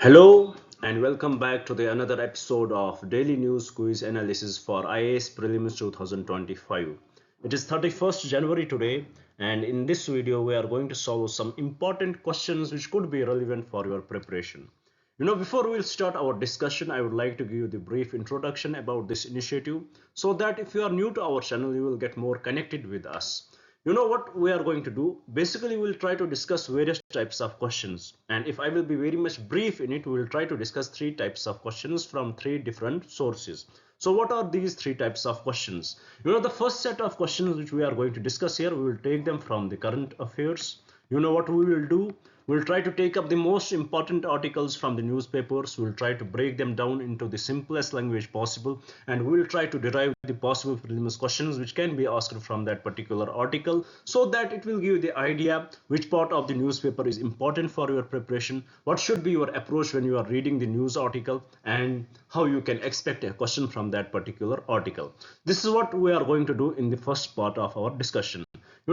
Hello and welcome back to the another episode of Daily News Quiz Analysis for IAS Prelims 2025. It is 31st January today, and in this video we are going to solve some important questions which could be relevant for your preparation. Before we'll start our discussion, I would like to give you the brief introduction about this initiative so that if you are new to our channel, you will get more connected with us. What we are going to do? Basically, we'll try to discuss various types of questions, and if I will be very much brief in it, we will try to discuss three types of questions from three different sources. So what are these three types of questions? The first set of questions which we are going to discuss here, we will take them from the current affairs. What we will do? We'll try to take up the most important articles from the newspapers. We'll try to break them down into the simplest language possible, and we'll try to derive the possible preliminary questions which can be asked from that particular article, so that it will give you the idea which part of the newspaper is important for your preparation, what should be your approach when you are reading the news article, and how you can expect a question from that particular article. This is what we are going to do in the first part of our discussion.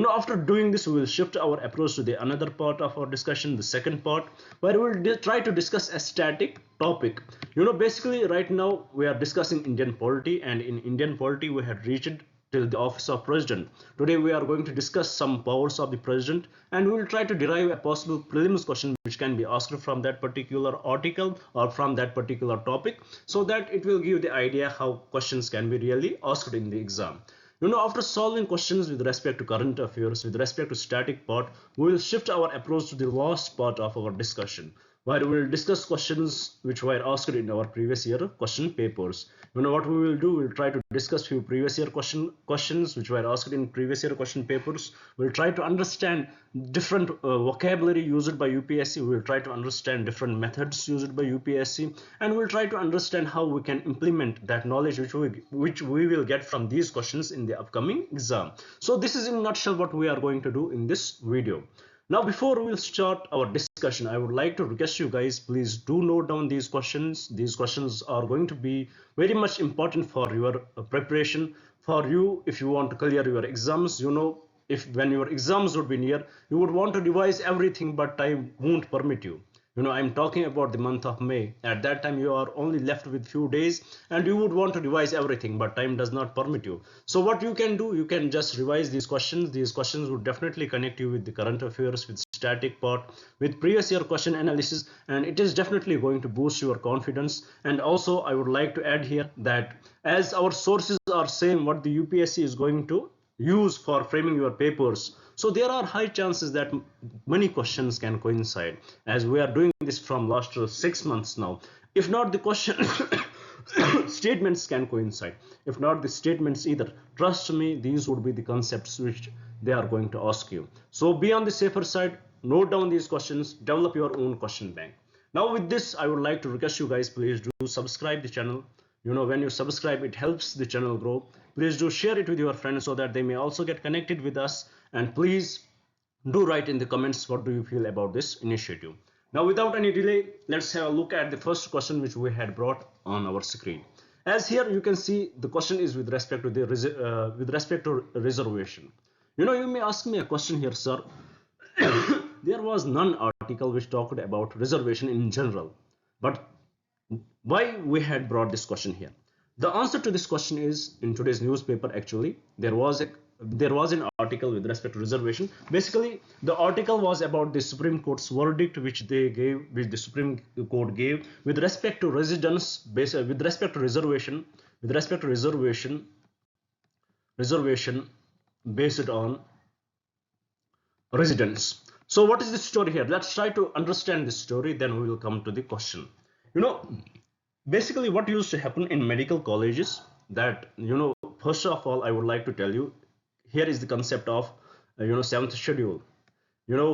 After doing this, we will shift our approach to the another part of our discussion, the second part, where we will try to discuss a static topic. Basically right now we are discussing Indian polity, and in Indian polity we had reached till the office of president. Today we are going to discuss some powers of the president, and we will try to derive a possible prelims question which can be asked from that particular article or from that particular topic, so that it will give the idea how questions can be really asked in the exam. After solving questions with respect to current affairs, with respect to static part, we will shift our approach to the last part of our discussion, where we will discuss questions which were asked in our previous year question papers. What we will do, we'll try to discuss few previous year questions which were asked in previous year question papers. We'll try to understand different vocabulary used by UPSC. We'll try to understand different methods used by UPSC, and we'll try to understand how we can implement that knowledge which we will get from these questions in the upcoming exam. So this is in a nutshell what we are going to do in this video. Now, before we'll start our discussion, I would like to request you guys, please do note down these questions. These questions are going to be very much important for your preparation, for you if you want to clear your exams. If when your exams would be near, you would want to revise everything, but time won't permit you. I'm talking about the month of May. At that time, you are only left with few days, and you would want to revise everything, but time does not permit you. So what you can do, you can just revise these questions. These questions would definitely connect you with the current affairs, with static part, with previous year question analysis, and it is definitely going to boost your confidence. And also, I would like to add here that as our sources are saying what the UPSC is going to use for framing your papers, so there are high chances that many questions can coincide, as we are doing this from last 6 months now. If not the question statements can coincide, if not the statements either, trust me, these would be the concepts which they are going to ask you. So be on the safer side, note down these questions, develop your own question bank. Now with this, I would like to request you guys, please do subscribe the channel. When you subscribe, it helps the channel grow. Please do share it with your friends so that they may also get connected with us, and please do write in the comments what do you feel about this initiative. Now without any delay, let's have a look at the first question which we had brought on our screen. As here you can see, the question is with respect to reservation. You may ask me a question here, sir. There was none article which talked about reservation in general, but why we had brought this question here? The answer to this question is, in today's newspaper actually there was an article with respect to reservation. Basically the article was about the Supreme Court's verdict which the Supreme Court gave with respect to residence with respect to reservation based on residence. So what is the story here? Let's try to understand this story, then we will come to the question. Basically what used to happen in medical colleges, that first of all I would like to tell you, here is the concept of seventh schedule.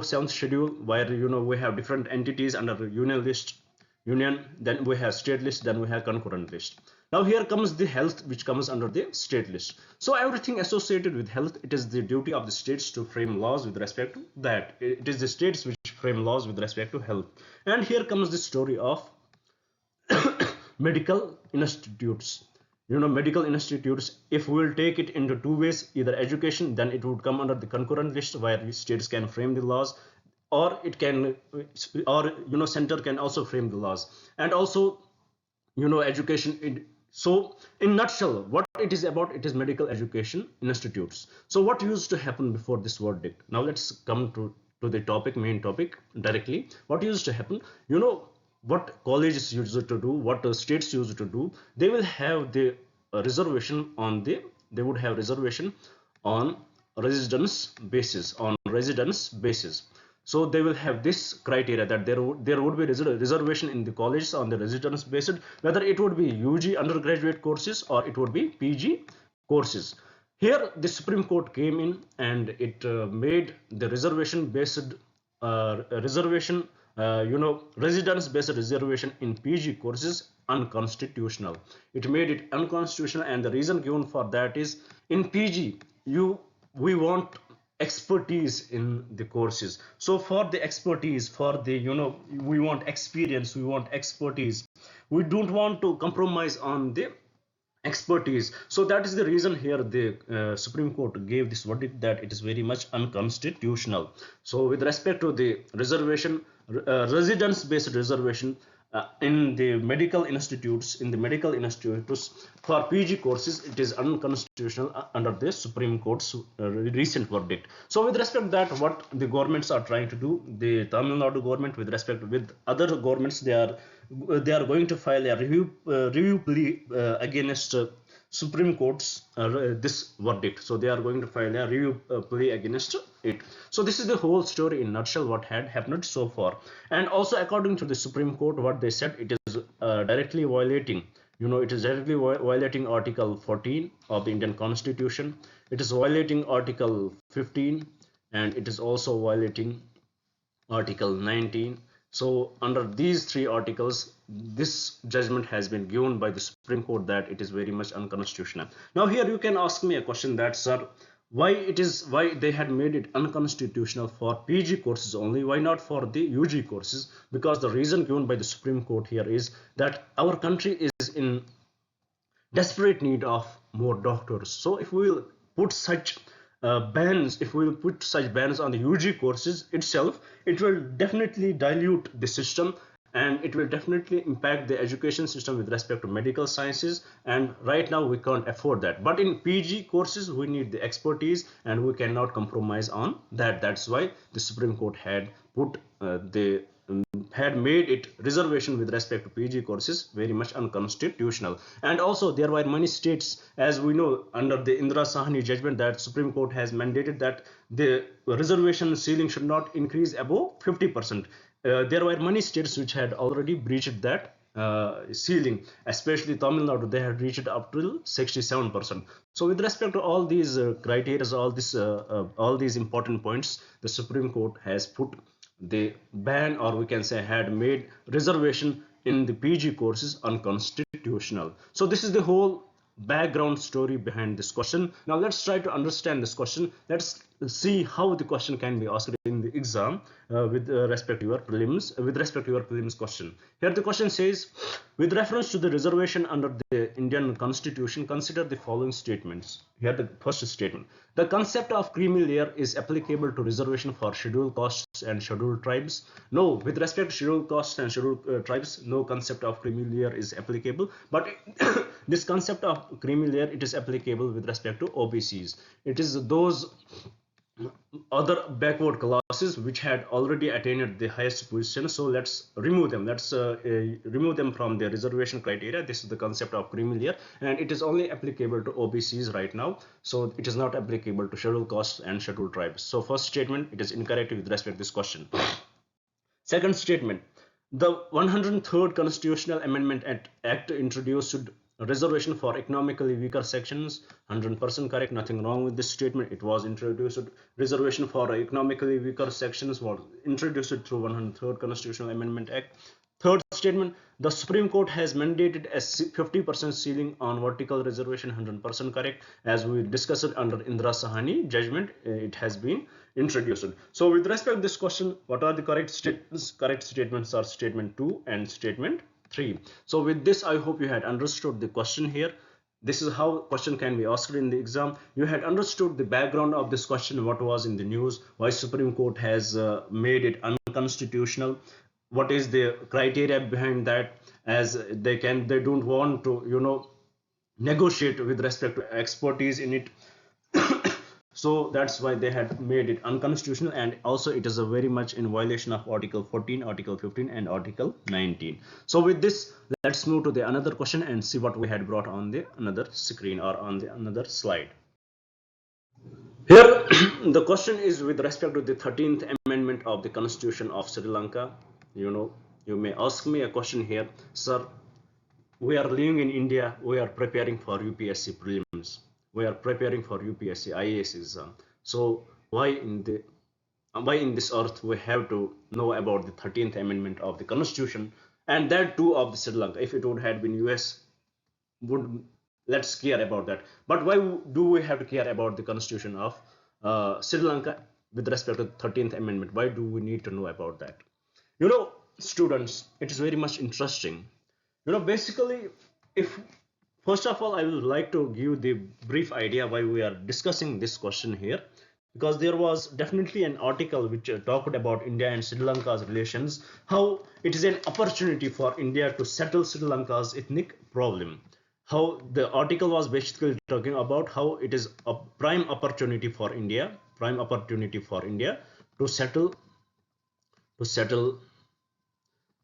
Seventh schedule, where we have different entities under the union, then we have state list, then we have concurrent list. Now here comes the health, which comes under the state list. So everything associated with health, it is the duty of the states to frame laws with respect to that. It is the states which frame laws with respect to health. And here comes the story of medical institutes. Medical institutes, if we will take it into two ways, either education, then it would come under the concurrent list where states can frame the laws, or it can, or center can also frame the laws. And also education so in nutshell what it is about, it is medical education institutes. So what used to happen before this verdict? Now let's come to the topic, main topic directly. What used to happen, what colleges used to do, what states used to do, they will have the reservation on the, they would have reservation on residence basis. So they will have this criteria that there would be reservation in the colleges on the residence basis, whether it would be UG undergraduate courses or it would be PG courses. Here the Supreme Court came in and it made the reservation based residence based reservation in PG courses unconstitutional. It made it unconstitutional, and the reason given for that is, in PG we want expertise in the courses. So for the expertise, for the we want experience, we want expertise, we don't want to compromise on the expertise. So that is the reason here the Supreme Court gave this verdict that it is very much unconstitutional. So with respect to the reservation, residence based reservation in the medical institutes, for PG courses, it is unconstitutional under the Supreme Court's recent verdict. So with respect to that, what the governments are trying to do, the Tamil Nadu government with respect with other governments, they are going to file a review plea against Supreme Court's this verdict. So they are going to file a review plea against it. So this is the whole story in nutshell what had happened so far. And also according to the Supreme Court, what they said, it is directly violating, it is directly violating Article 14 of the Indian Constitution. It is violating Article 15, and it is also violating Article 19. So under these three articles, this judgment has been given by the Supreme Court that it is very much unconstitutional. Now here you can ask me a question that, sir, why they had made it unconstitutional for PG courses only, why not for the UG courses? Because the reason given by the Supreme Court here is that our country is in desperate need of more doctors. So if we will put such bans, if we will put such bans on the UG courses itself, it will definitely dilute the system, and it will definitely impact the education system with respect to medical sciences, and right now we can't afford that. But in PG courses we need the expertise, and we cannot compromise on that. That's why the Supreme Court had put had made it reservation with respect to PG courses very much unconstitutional. And also there were many states, as we know, under the Indira Sahni judgment, that Supreme Court has mandated that the reservation ceiling should not increase above 50%. There were many states which had already breached that ceiling, especially Tamil Nadu. They had reached up to 67%. So with respect to all these criteria, all these important points, the Supreme Court has put the ban, or we can say had made reservation in the PG courses unconstitutional. So this is the whole background story behind this question. Now let's try to understand this question. Let's see how the question can be asked in the exam with respect to your prelims question. Here the question says, with reference to the reservation under the Indian Constitution, consider the following statements. Here the first statement: the concept of creamy layer is applicable to reservation for scheduled castes and scheduled tribes. No, with respect to scheduled castes and scheduled tribes, no concept of creamy layer is applicable. But this concept of creamy layer, it is applicable with respect to OBCs. It is those other backward classes which had already attained the highest position. So let's remove them. Let's remove them from the reservation criteria. This is the concept of creamy layer, and it is only applicable to OBCs right now. So it is not applicable to scheduled castes and scheduled tribes. So first statement, it is incorrect with respect to this question. Second statement: the 103rd Constitutional Amendment Act introduced reservation for economically weaker sections. 100% correct, nothing wrong with this statement. It was introduced. Reservation for economically weaker sections was introduced through 103rd Constitutional Amendment Act. Third statement: the Supreme Court has mandated a 50% ceiling on vertical reservation. 100% correct. As we discussed under Indira Sahni judgment, it has been introduced. So with respect to this question, what are the correct statements? Correct statements are statement 2 and statement 3. So with this, I hope you had understood the question here. This is how question can be asked in the exam. You had understood the background of this question, what was in the news, why Supreme Court has made it unconstitutional, what is the criteria behind that, as they don't want to negotiate with respect to expertise in it. So that's why they had made it unconstitutional, and also it is a very much in violation of article 14, article 15 and article 19. So with this, let's move to the another question and see what we had brought on the another screen or on the another slide. Here the question is with respect to the 13th amendment of the constitution of Sri Lanka. You may ask me a question here, sir, we are living in India, we are preparing for UPSC prelims, we are preparing for UPSC IAS exam. So why in this earth we have to know about the 13th amendment of the constitution, and that too of the Sri Lanka? If it would have been US, would let's care about that. But why do we have to care about the constitution of Sri Lanka with respect to the 13th amendment? Why do we need to know about that? Students, it is very much interesting. Basically, if first of all, I would like to give the brief idea why we are discussing this question here, because there was definitely an article which talked about India and Sri Lanka's relations, how it is an opportunity for India to settle Sri Lanka's ethnic problem. How the article was basically talking about how it is a prime opportunity for India to settle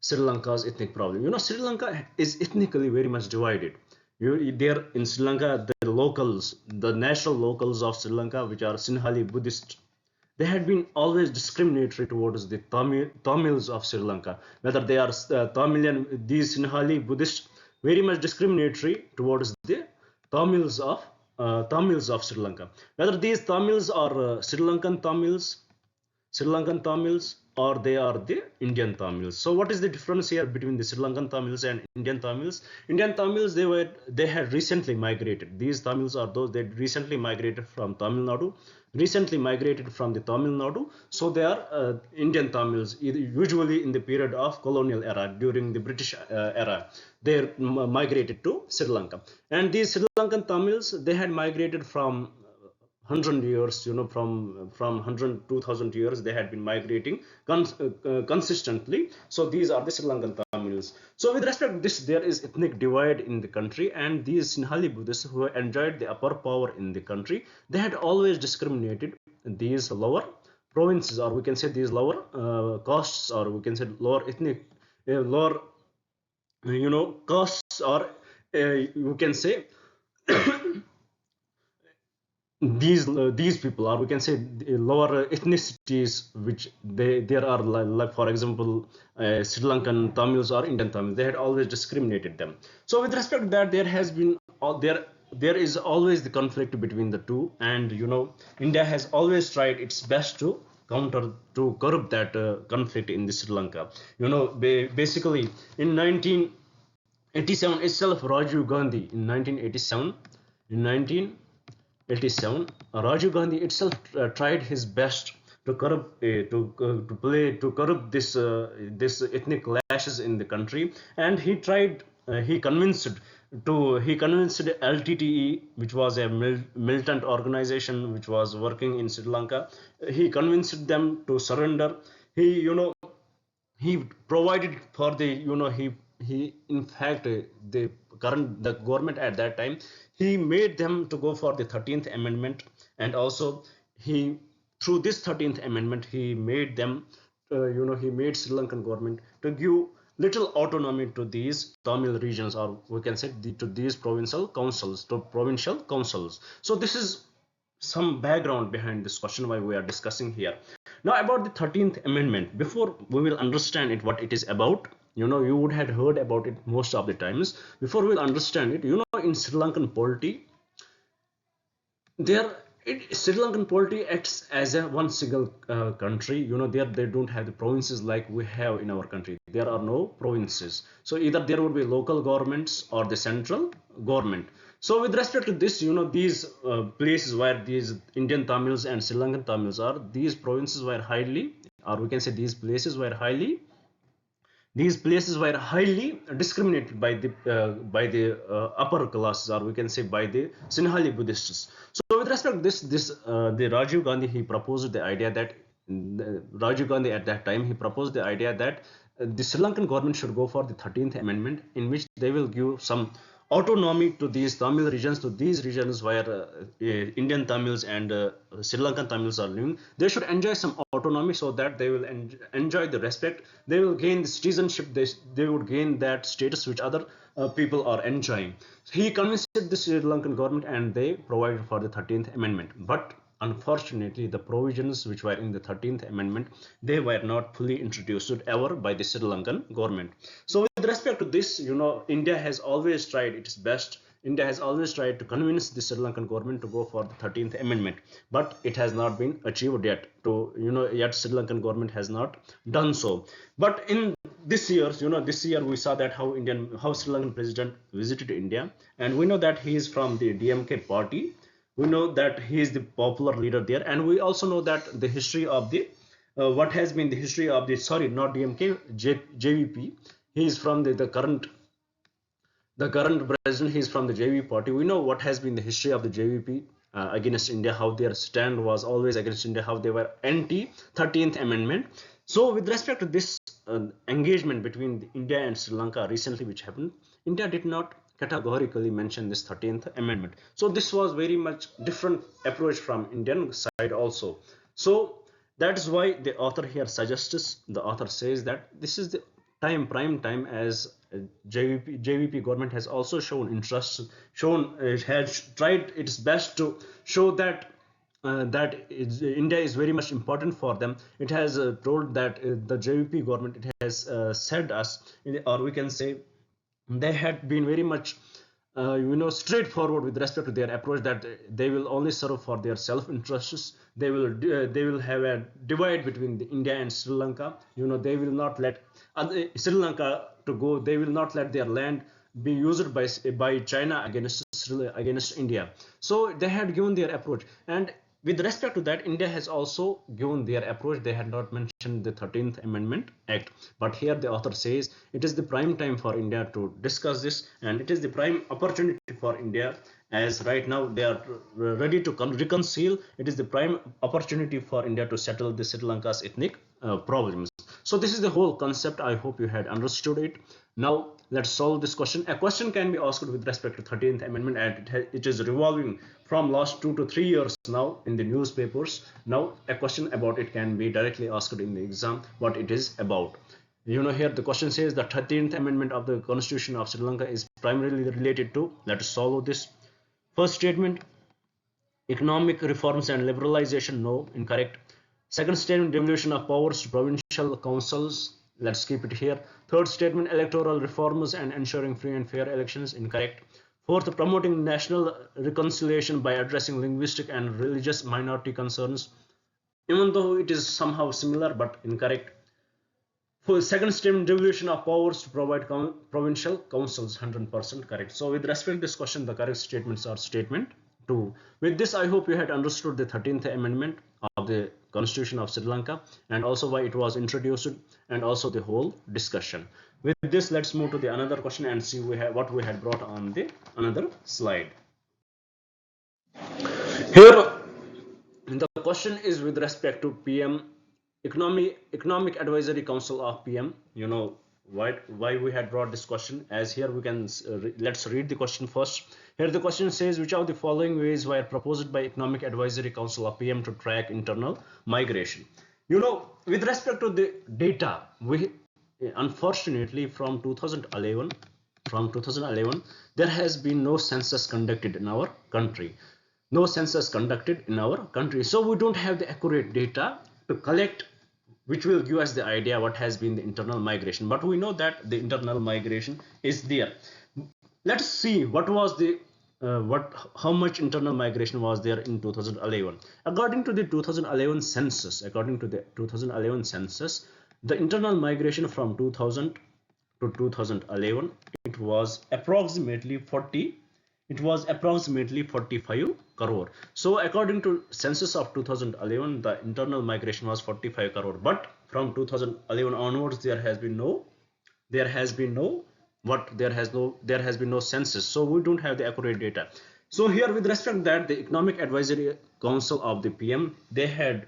Sri Lanka's ethnic problem. Sri Lanka is ethnically very much divided. There in Sri Lanka, the national locals of Sri Lanka, which are Sinhali Buddhist, they had been always discriminatory towards the Tamils of Sri Lanka. Whether they are Tamilian, these Sinhali Buddhists, very much discriminatory towards the Tamils of Sri Lanka. Whether these Tamils are Sri Lankan Tamils, or they are the Indian Tamils. So what is the difference here between the Sri Lankan Tamils and Indian Tamils? Indian Tamils, they had recently migrated. These Tamils are those that recently migrated from Tamil Nadu, So they are Indian Tamils, usually in the period of colonial era, during the British era. They migrated to Sri Lanka, and these Sri Lankan Tamils, they had migrated from 100 years, from 100 2000 years, they had been migrating consistently. So these are the Sri Lankan Tamils. So with respect to this, there is ethnic divide in the country, and these Sinhali Buddhists who enjoyed the upper power in the country, they had always discriminated these lower provinces, or we can say these lower castes, or we can say lower ethnic lower castes, or you can say these people, or we can say lower ethnicities, which there are, like for example Sri Lankan Tamils or Indian Tamils, they had always discriminated them. So with respect to that, there is always the conflict between the two, and India has always tried its best to curb that conflict in the Sri Lanka. Basically in 1987 itself, Rajiv Gandhi in 1987, Rajiv Gandhi itself tried his best to curb this ethnic clashes in the country, and he convinced LTTE, which was a militant organization which was working in Sri Lanka. He convinced them to surrender. He provided for the he in fact the government at that time, he made them to go for the 13th amendment, and also he through this 13th amendment, he made them he made Sri Lankan government to give little autonomy to these Tamil regions, or we can say to these provincial councils. So this is some background behind this question, why we are discussing here. Now about the 13th amendment, before we will understand it, what it is about, you would have heard about it most of the times. Before we'll understand it, in Sri Lankan polity, Sri Lankan polity acts as a one single country. They don't have the provinces like we have in our country. There are no provinces. So either there would be local governments or the central government. So with respect to this, these places where these Indian Tamils and Sri Lankan Tamils are, these provinces were highly, or we can say these places were highly these places were highly discriminated by the upper classes, or we can say by the Sinhali Buddhists. So with respect to the Rajiv Gandhi, he proposed the idea that Rajiv Gandhi at that time, he proposed the idea that the Sri Lankan government should go for the 13th amendment, in which they will give some autonomy to these Tamil regions, to these regions where Indian Tamils and Sri Lankan Tamils are living. They should enjoy some autonomy so that they will enjoy the respect. They will gain the citizenship. They would gain that status which other people are enjoying. He convinced the Sri Lankan government and they provided for the 13th amendment. But unfortunately, the provisions which were in the 13th amendment, they were not fully introduced ever by the Sri Lankan government. So with respect to this, India has always tried its best. India has always tried to convince the Sri Lankan government to go for the 13th amendment, but it has not been achieved yet. Yet Sri Lankan government has not done so. But in this year we saw that how Sri Lankan president visited India, and we know that he is from the DMK party. We know that he is the popular leader there, and we also know that the history of the what has been the history of the, sorry, not DMK, JVP. He is from the current president. He is from the JVP party. We know what has been the history of the JVP against India, how their stand was always against India, how they were anti 13th amendment. So with respect to this engagement between India and Sri Lanka recently which happened, India did not categorically mention this 13th amendment. So this was very much different approach from Indian side also. So that is why the author here suggests, the author says that this is the prime time, as JVP government has also shown interest, has tried its best to show that India is very much important for them. It has told that the JVP government, it has said us, or we can say they had been very much straightforward with respect to their approach, that they will only serve for their self interests. They will have a divide between the India and Sri Lanka. They will not let Sri Lanka to go. They will not let their land be used by China against India. So they had given their approach, and with respect to that, India has also given their approach. They had not mentioned the 13th Amendment Act, but here the author says it is the prime time for India to discuss this, and it is the prime opportunity for India, as right now they are ready to reconcile. It is the prime opportunity for India to settle the Sri Lanka's ethnic problems. So this is the whole concept. I hope you had understood it. Now let's solve this question. A question can be asked with respect to 13th Amendment, and it is revolving from last 2 to 3 years now in the newspapers. Now a question about it can be directly asked in the exam, what it is about. Here the question says the 13th Amendment of the Constitution of Sri Lanka is primarily related to, let us solve this. First statement, economic reforms and liberalization, no, incorrect. Second statement, devolution of powers to provincial councils, let's keep it here. Third statement, electoral reforms and ensuring free and fair elections, incorrect. Fourth, promoting national reconciliation by addressing linguistic and religious minority concerns, even though it is somehow similar, but incorrect. For second statement, devolution of powers to provide provincial councils, 100% correct. So with respect to this question, the correct statements are statement 2. With this, I hope you had understood the 13th Amendment of the Constitution of Sri Lanka, and also why it was introduced, and also the whole discussion. With this, let's move to the another question and see what we had brought on the another slide. Here, the question is with respect to PM Economic Advisory Council of PM. Why we had brought this question, as here we can let's read the question first. Here the question says, which of the following ways were proposed by Economic Advisory Council of PM to track internal migration? With respect to the data, we unfortunately from 2011 there has been no census conducted in our country. So we don't have the accurate data to collect, which will give us the idea what has been the internal migration. But we know that the internal migration is there. Let's see what was the how much internal migration was there in 2011. According to the 2011 census, the internal migration from 2000 to 2011, it was approximately 45 crore. So according to census of 2011, the internal migration was 45 crore. But from 2011 onwards, there has been no there has been no there has been no census, so we don't have the accurate data. So here, with respect to that, the Economic Advisory Council of the PM, they had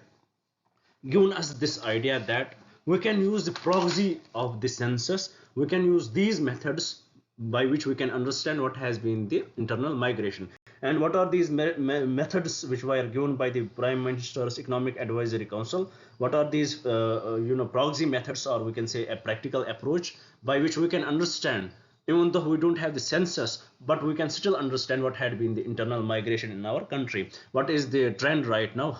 given us this idea that we can use the proxy of the census. We can use these methods by which we can understand what has been the internal migration. And what are these methods which were given by the Prime Minister's Economic Advisory Council? What are these proxy methods, or we can say a practical approach by which we can understand, even though we don't have the census, but we can still understand what had been the internal migration in our country. What is the trend right now?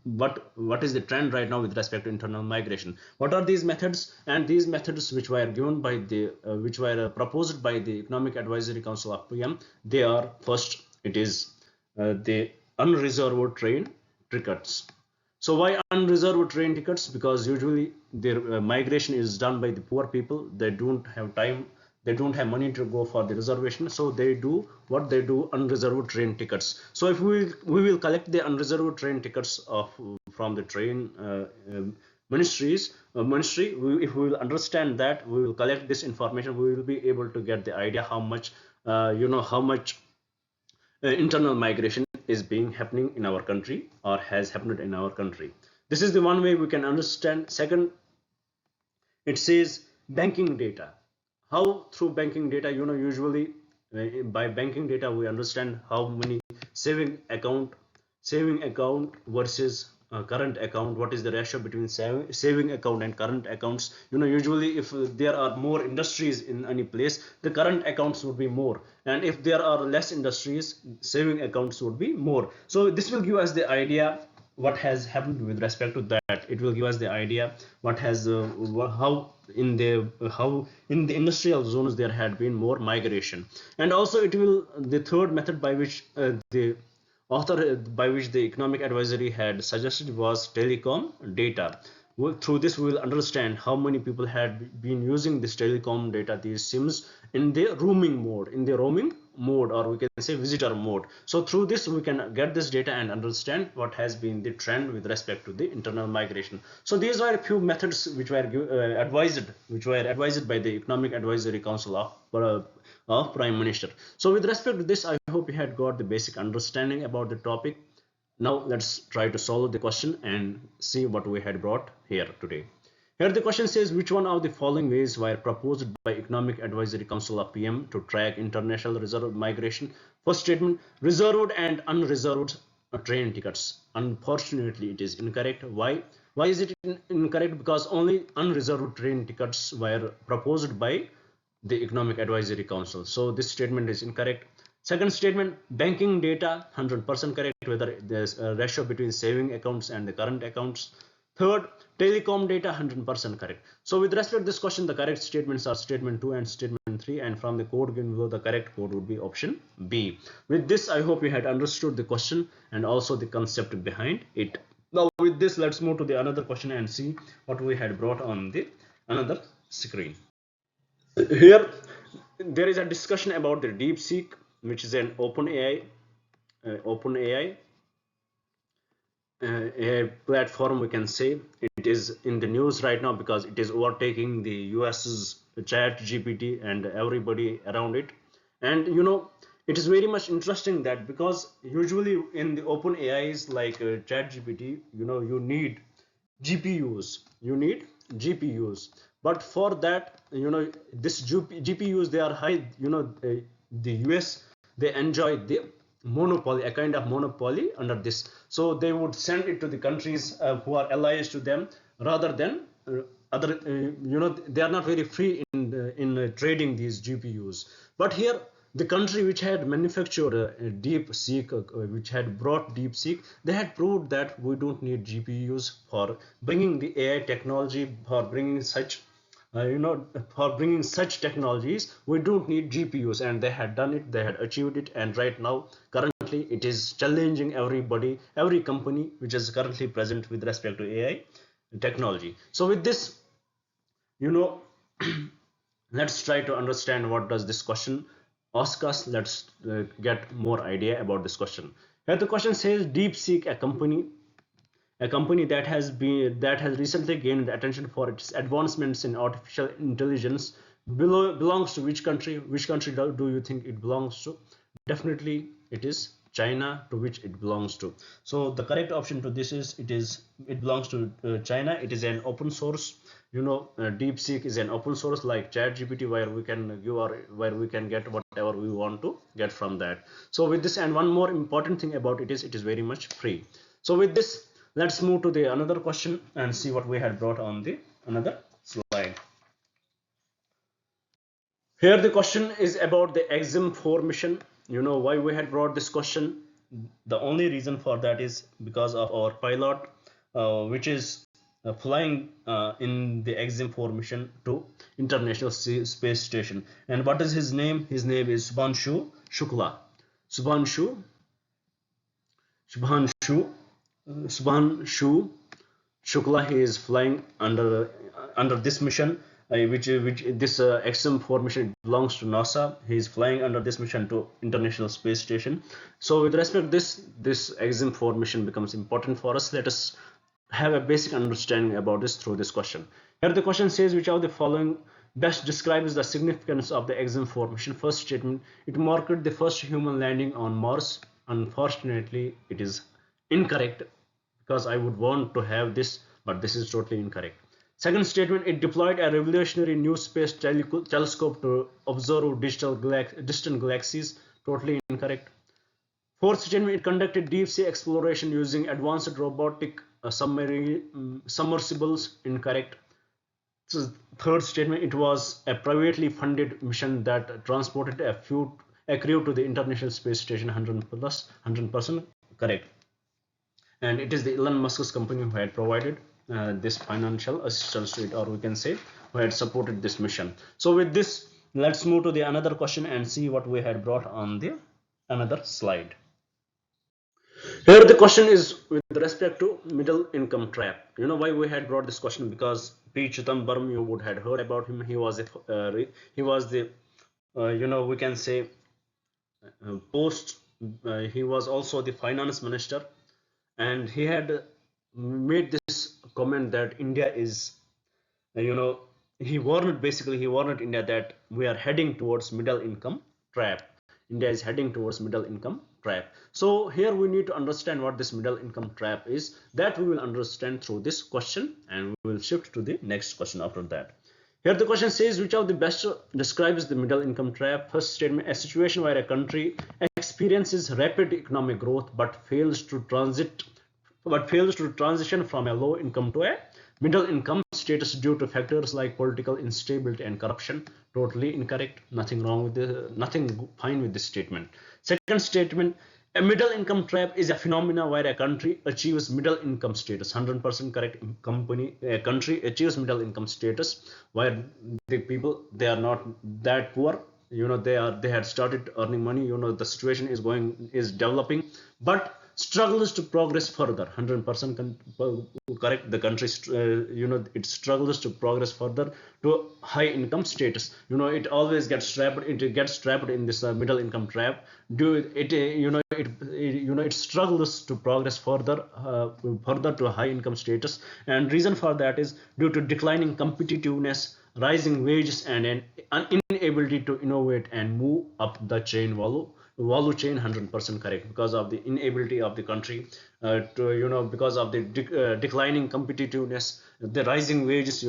What is the trend right now with respect to internal migration? What are these methods? And these methods which were given by the which were proposed by the Economic Advisory Council of PM, they are: first, it is the unreserved train tickets. So why unreserved train tickets? Because usually their migration is done by the poor people. They don't have time, they don't have money to go for the reservation, so they do what they do: unreserved train tickets. So if we will collect the unreserved train tickets of from the train ministry, if we will understand that, we will collect this information, we will be able to get the idea how much how much internal migration is being happening in our country, or has happened in our country. This is the one way we can understand. Second, it says banking data. How? Through banking data, usually by banking data we understand how many saving account versus current account. What is the ratio between saving account and current accounts? Usually if there are more industries in any place, the current accounts would be more, and if there are less industries, saving accounts would be more. So this will give us the idea what has happened with respect to that. It will give us the idea what has how in the industrial zones there had been more migration. And also it will, the third method by which the author by which the Economic Advisory had suggested was telecom data. Through this we will understand how many people had been using this telecom data, these sims, in the roaming mode, or we can say visitor mode. So through this we can get this data and understand what has been the trend with respect to the internal migration. So these are a few methods which were advised by the Economic Advisory Council of Prime Minister. So with respect to this, I hope you had got the basic understanding about the topic. Now let's try to solve the question and see what we had brought here today. Here the question says, which one of the following ways were proposed by Economic Advisory Council of PM to track international reserve migration? First statement: reserved and unreserved train tickets. Unfortunately, it is incorrect. Why? Why is it incorrect? Because only unreserved train tickets were proposed by the Economic Advisory Council. So this statement is incorrect. Second statement: banking data, 100% correct, whether there's a ratio between saving accounts and the current accounts. Third, telecom data, 100% correct. So with respect to this question, the correct statements are statement 2 and statement 3, and from the code given below, the correct code would be option B. With this, I hope you had understood the question and also the concept behind it. Now with this, let's move to the another question and see what we had brought on the another screen. Here there is a discussion about the DeepSeek, which is an open AI a platform, we can say. It is in the news right now because it is overtaking the US's chat GPT and everybody around it. And it is very much interesting that, because usually in the open AIs like chat GPT, you need GPUs, but for that, this GPUs, they are high. The US, they enjoy the monopoly, a kind of monopoly under this. So they would send it to the countries who are allies to them, rather than other. They are not very free in trading these GPUs. But here, the country which had manufactured DeepSeek, which had brought DeepSeek, they had proved that we don't need GPUs for bringing the AI technology, for bringing such technologies. We don't need GPUs, and they had done it, they had achieved it. And right now, currently, it is challenging everybody, every company which is currently present with respect to AI technology. So with this, let's try to understand what does this question ask us. Let's get more idea about this question. Here the question says, DeepSeek, a company that has recently gained attention for its advancements in artificial intelligence, belongs to which country? Which country do you think it belongs to? Definitely it is China, to which it belongs to. So the correct option to this is it belongs to China. It is an open source. DeepSeek is an open source like ChatGPT, where we can where we can get whatever we want to get from that. So with this, and one more important thing about it is very much free. So with this, let's move to the another question and see what we had brought on the another slide. Here the question is about the exam 4 mission. Why we had brought this question? The only reason for that is because of our pilot, which is flying in the exam 4 mission to International Space Station. And what is his name? His name is Subhanshu Shukla. Subhanshu Shukla. He is flying under this mission, which this XM4 mission belongs to NASA. He is flying under this mission to International Space Station. So with respect to this XM4 mission becomes important for us. Let us have a basic understanding about this through this question. Here the question says, which of the following best describes the significance of the XM4 mission? First statement, it marked the first human landing on Mars. Unfortunately, it is incorrect, because I would want to have this, but this is totally incorrect. Second statement, it deployed a revolutionary new space telescope to observe distant galaxies. Totally incorrect. Fourth statement, it conducted deep sea exploration using advanced robotic submersibles. Incorrect. So third statement, it was a privately funded mission that transported a crew to the International Space Station. 100% correct. And it is the Elon Musk's company who had provided this financial assistance to it, or we can say who had supported this mission. So with this, let's move to the another question and see what we had brought on the another slide. Here the question is with respect to middle income trap. Why we had brought this question? Because P. Chidambaram, you would had heard about him. He was the we can say he was also the finance minister, and he had made this comment that India is, he warned India that we are heading towards middle income trap. India is heading towards middle income trap. So here we need to understand what this middle income trap is. That we will understand through this question, and we will shift to the next question after that. Here the question says, which of the best describes the middle income trap? First statement, a situation where a country experiences rapid economic growth but fails to transition from a low income to a middle income status due to factors like political instability and corruption. Totally incorrect. Nothing fine with this statement. Second statement, a middle income trap is a phenomena where a country achieves middle income status. 100% correct. A country achieves middle income status where the people, they are not that poor. They had started earning money. The situation is developing, but struggles to progress further. 100% correct. The country it struggles to progress further to high income status. It always gets trapped in this middle income trap. It struggles to progress further to high income status, and reason for that is due to declining competitiveness, rising wages, and an inability to innovate and move up the value chain. 100% correct. Because of the inability of the country because of the declining competitiveness, the rising wages,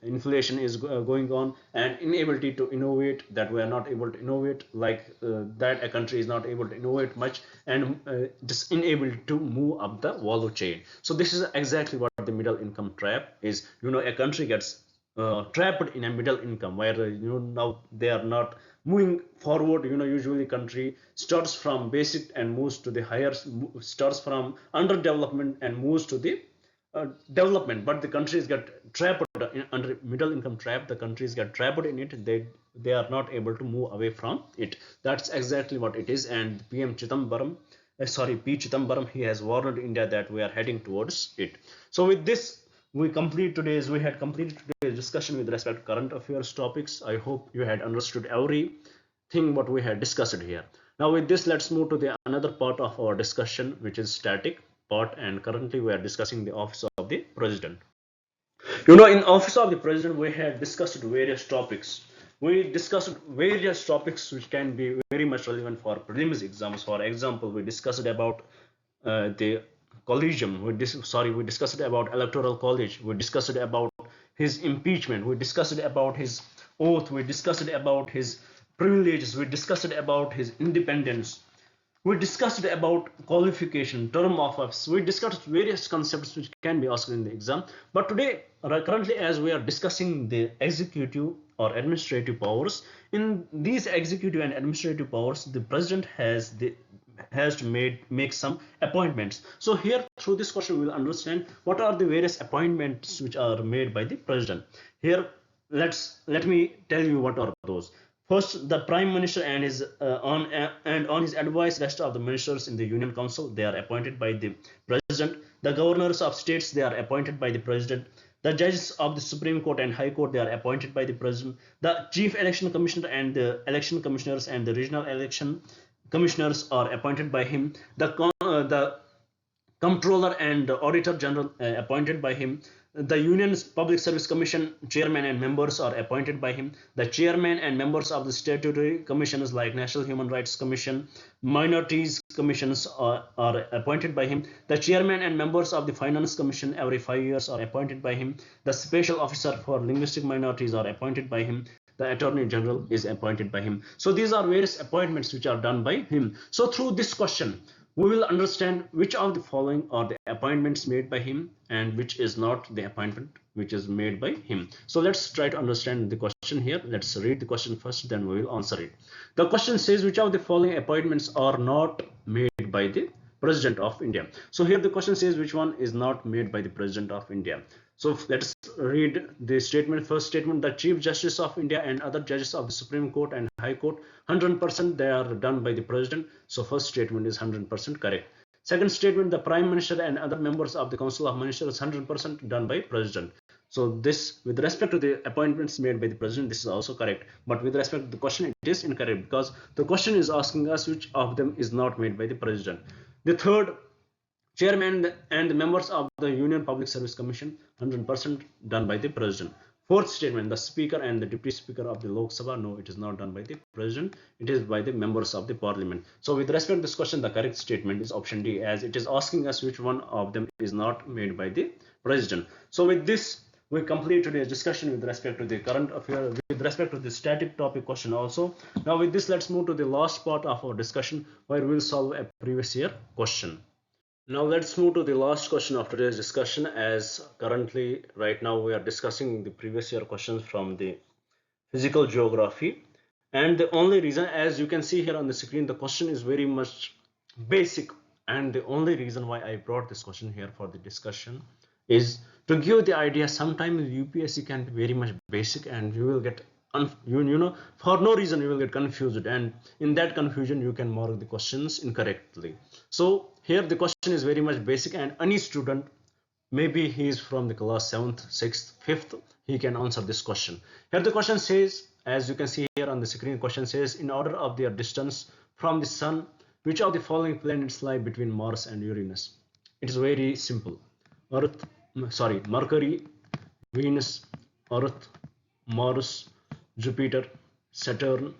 inflation is going on, and inability to innovate, that we are not able to innovate that a country is not able to innovate much, and just unable to move up the value chain. So this is exactly what the middle income trap is. A country gets trapped in a middle income where now they are not moving forward. Usually country starts from basic and moves to the higher, starts from underdevelopment and moves to the development, but the countries get trapped under middle income trap. The countries get trapped in it. They are not able to move away from it. That's exactly what it is. And P. Chidambaram, he has warned India that we are heading towards it. So with this, we had completed today's discussion with respect to current affairs topics. I hope you had understood everything what we had discussed here. Now with this, let's move to the another part of our discussion, which is static part, and currently we are discussing the office of the president. In office of the president we had discussed various topics. We discussed various topics which can be very much relevant for prelims exams. For example, we discussed about the collegium. We discussed about electoral college. We discussed about his impeachment. We discussed about his oath. We discussed about his privileges. We discussed about his independence. We discussed about qualification, term of office. We discussed various concepts which can be asked in the exam. But today, currently, as we are discussing the executive or administrative powers, in these executive and administrative powers, the president has to make some appointments. So here, through this question, we will understand what are the various appointments which are made by the president. Here, let me tell you what are those. First, the Prime Minister and on his advice, rest of the ministers in the Union Council, they are appointed by the President. The governors of states, they are appointed by the President. The judges of the Supreme Court and High Court, they are appointed by the President. The Chief Election Commissioner and the election commissioners and the regional election commissioners are appointed by him. The Comptroller and Auditor General appointed by him. The Union's Public Service Commission chairman and members are appointed by him. The chairman and members of the statutory commissions like National Human Rights Commission, Minorities Commissions are appointed by him. The chairman and members of the Finance Commission every 5 years are appointed by him. The special officer for linguistic minorities are appointed by him. The Attorney General is appointed by him. So these are various appointments which are done by him. So through this question, we will understand which of the following are the appointments made by him and which is not the appointment which is made by him. So let's try to understand the question here. Let's read the question first, then we will answer it. The question says, which of the following appointments are not made by the President of India? So here the question says which one is not made by the President of India. So let's read the statement. First statement, the Chief Justice of India and other judges of the Supreme Court and High Court, 100% they are done by the President. So first statement is 100% correct. Second statement, the Prime Minister and other members of the Council of Ministers, 100% done by President. So this, with respect to the appointments made by the President, this is also correct. But with respect to the question, it is incorrect because the question is asking us which of them is not made by the President. The third, Chairman and the members of the Union Public Service Commission, 100% done by the President. Fourth statement, the Speaker and the Deputy Speaker of the Lok Sabha, no, it is not done by the President, it is by the members of the Parliament. So with respect to this question, the correct statement is option D, as it is asking us which one of them is not made by the President. So with this, we complete today's discussion with respect to the current affair, with respect to the static topic question also. Now with this, let's move to the last part of our discussion where we will solve a previous year question. Now let's move to the last question of today's discussion, as currently right now we are discussing the previous year questions from the physical geography. And the only reason, as you can see here on the screen, the question is very much basic, and the only reason why I brought this question here for the discussion is to give the idea sometimes UPSC can be very much basic and you will get for no reason you will get confused, and in that confusion you can mark the questions incorrectly. So here the question is very much basic, and any student, maybe he is from the class 7th, 6th, 5th, he can answer this question. Here the question says, as you can see here on the screen, question says, in order of their distance from the sun, which of the following planets lie between Mars and Uranus? It is very simple. Mercury, Venus, Earth, Mars, Jupiter, Saturn,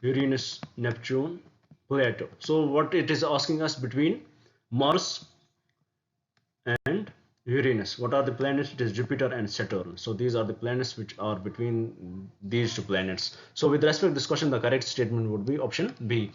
Uranus, Neptune, Pluto. So what it is asking us between Mars and Uranus. What are the planets? It is Jupiter and Saturn. So these are the planets which are between these two planets. So with respect to this question, the correct statement would be option B.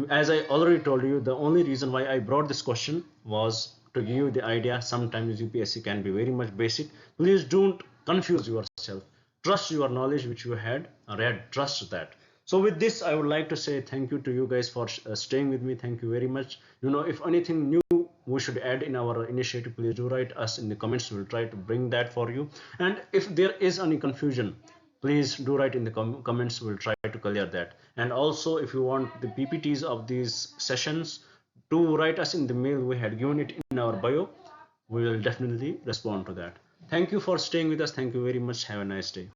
As I already told you, the only reason why I brought this question was to give you the idea sometimes UPSC can be very much basic. Please don't confuse yourself. Trust your knowledge which you had read. Trust that. So with this, I would like to say thank you to you guys for staying with me. Thank you very much. If anything new we should add in our initiative, please do write us in the comments. We'll try to bring that for you. And if there is any confusion, please do write in the comments. We'll try to clear that. And also, if you want the PPTs of these sessions, do write us in the mail. We had given it in our bio. We will definitely respond to that. Thank you for staying with us. Thank you very much. Have a nice day.